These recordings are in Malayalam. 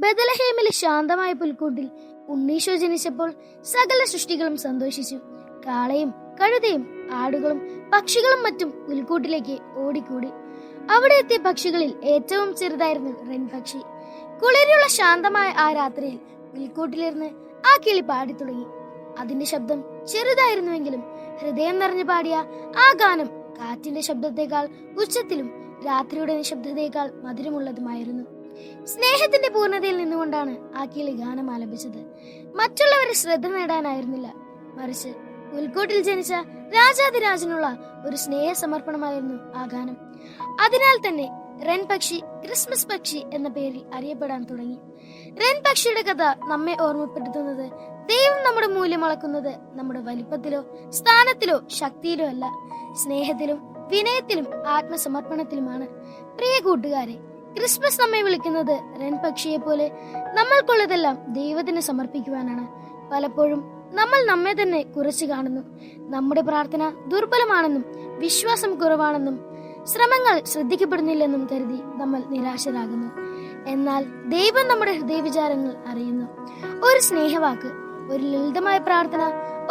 ബെത്ലഹേമിലെ ശാന്തമായ പുൽക്കൂട്ടിൽ ഉണ്ണീശോ ജനിച്ചപ്പോൾ സകല സൃഷ്ടികളും സന്തോഷിച്ചു. കാളയും കഴുതയും ആടുകളും പക്ഷികളും മറ്റും പുൽക്കൂട്ടിലേക്ക് ഓടിക്കൂടി. അവിടെ എത്തിയ പക്ഷികളിൽ ഏറ്റവും ചെറുതായിരുന്നു റെൻ പക്ഷി. കുളിരുള്ള ശാന്തമായ ആ രാത്രിയിൽ പുൽക്കൂട്ടിലിരുന്ന് ആ കിളി പാടി തുടങ്ങി. അതിന്റെ ശബ്ദം ചെറുതായിരുന്നുവെങ്കിലും ഹൃദയം നിറഞ്ഞു പാടിയ ആ ഗാനം കാറ്റിന്റെ ശബ്ദത്തെക്കാൾ ഉച്ചത്തിലും രാത്രിയുടെ നിശബ്ദതയേക്കാൾ മധുരമുള്ളതുമായിരുന്നു. സ്നേഹത്തിന്റെ പൂർണ്ണതയിൽ നിന്നുകൊണ്ടാണ് ആ കിളി ഗാനം ആലപിച്ചത്. മറ്റുള്ളവരെ ശ്രദ്ധ നേടാനായിരുന്നില്ല, മറിച്ച് പുൽക്കൂട്ടിൽ ജനിച്ച രാജാതിരാജനുള്ള ഒരു സ്നേഹ സമർപ്പണമായിരുന്നു ആ ഗാനം. അതിനാൽ തന്നെ റെൻ പക്ഷി ക്രിസ്മസ് പക്ഷി എന്ന പേരിൽ അറിയപ്പെടാൻ തുടങ്ങി. റെൻ പക്ഷിയുടെ കഥ നമ്മെ ഓർമ്മപ്പെടുത്തുന്നത് ദൈവം നമ്മുടെ മൂല്യം അളക്കുന്നത് നമ്മുടെ വലിപ്പത്തിലോ സ്ഥാനത്തിലോ ശക്തിയിലോ അല്ല, സ്നേഹത്തിലും വിനയത്തിലും ആത്മസമർപ്പണത്തിലുമാണ്. പ്രിയ കൂട്ടുകാരെ, ക്രിസ്മസ് നമ്മെ വിളിക്കുന്നത് റെൻ പക്ഷിയെ പോലെ നമ്മൾക്കുള്ളതെല്ലാം ദൈവത്തിന് സമർപ്പിക്കുവാനാണ്. പലപ്പോഴും നമ്മൾ നമ്മെ തന്നെ കുറച്ചു കാണുന്നു. നമ്മുടെ പ്രാർത്ഥന ദുർബലമാണെന്നും വിശ്വാസം കുറവാണെന്നും ശ്രമങ്ങൾ ശ്രദ്ധിക്കപ്പെടുന്നില്ലെന്നും കരുതി നമ്മൾ നിരാശരാകുന്നു. എന്നാൽ ദൈവം നമ്മുടെ ഹൃദയവിചാരങ്ങൾ അറിയുന്നു. ഒരു സ്നേഹവാക്ക്, ഒരു ലളിതമായ പ്രാർത്ഥന,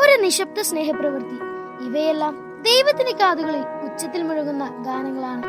ഒരു നിശബ്ദ സ്നേഹപ്രവൃത്തി, ഇവയെല്ലാം ദൈവത്തിന്റെ കാതുകളിൽ ഉച്ചത്തിൽ മുഴങ്ങുന്ന ഗാനങ്ങളാണ്.